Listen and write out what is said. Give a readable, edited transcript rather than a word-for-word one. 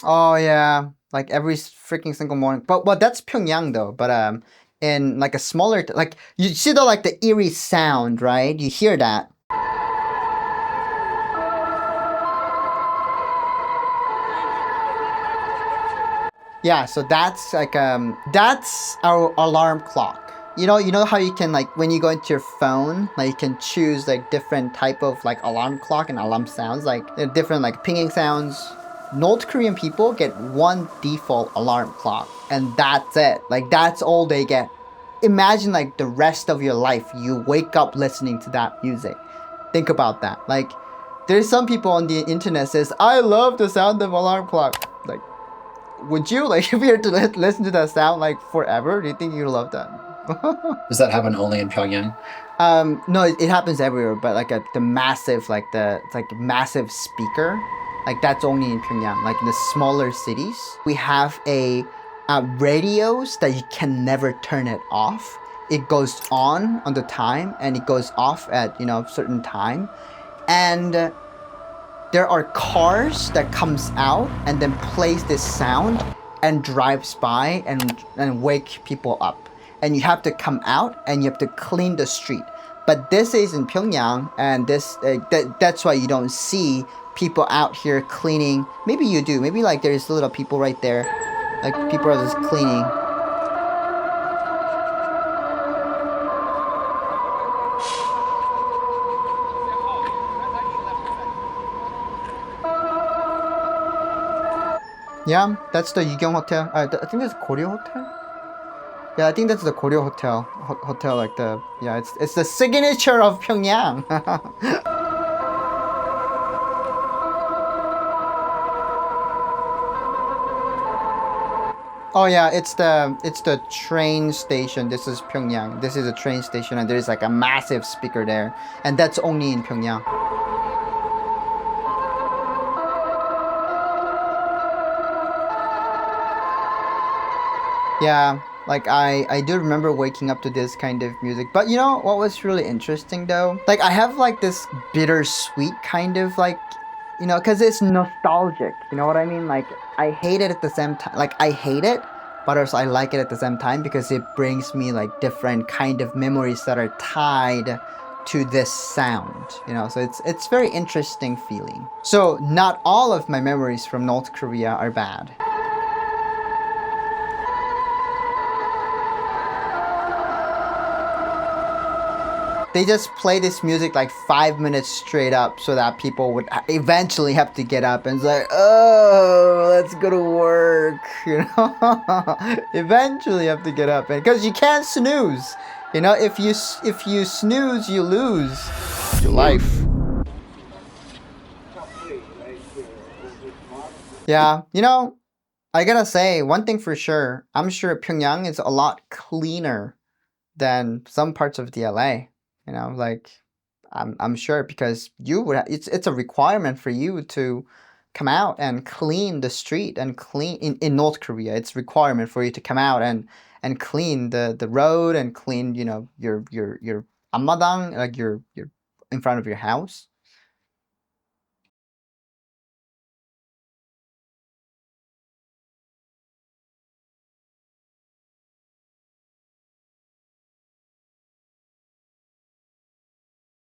Oh yeah, like every freaking single morning. But that's Pyongyang though. But in like a smaller like you see the like the eerie sound, right? You hear that. Yeah, so that's like that's our alarm clock. You know how you can like when you go into your phone, like you can choose like different type of like alarm clock and alarm sounds, like different like pinging sounds. North Korean people get one default alarm clock, and that's it. Like that's all they get. Imagine like the rest of your life, you wake up listening to that music. Think about that. Like, there's some people on the internet says, "I love the sound of alarm clock." Like, would you like if you were to listen to that sound like forever? Do you think you love that? Does that happen only in Pyongyang? No, it happens everywhere, but like the massive, like the it's like massive speaker, like that's only in Pyongyang. Like in the smaller cities, we have a radios that you can never turn it off. It goes on the time, and it goes off at certain time, and there are cars that comes out and then plays this sound and drives by and wake people up, and you have to come out and you have to clean the street. But this is in Pyongyang, and that's why you don't see people out here cleaning. Maybe you do, maybe like there's little people right there, like people are just cleaning. Yeah, that's the Yugyong Hotel. I think that's Koryo Hotel. Yeah, I think that's the Koryo Hotel. Hotel, like the yeah, it's the signature of Pyongyang. Oh yeah, it's the train station. This is Pyongyang. This is a train station, and there's like a massive speaker there, and that's only in Pyongyang. Yeah, like I do remember waking up to this kind of music. But you know what was really interesting though? Like I have like this bittersweet kind of like because it's nostalgic. You know what I mean? Like I hate it at the same time. Like I hate it, but also I like it at the same time because it brings me like different kind of memories that are tied to this sound. So it's very interesting feeling. So not all of my memories from North Korea are bad. They just play this music like 5 minutes straight up so that people would eventually have to get up and say, oh, let's go to work. Eventually have to get up, and because you can't snooze. If you snooze, you lose your life. Yeah, I gotta say one thing for sure. I'm sure Pyongyang is a lot cleaner than some parts of the LA. Like I'm sure because it's a requirement for you to come out and clean the street and clean in North Korea. It's requirement for you to come out and clean the road and clean your 앞마당, like your in front of your house.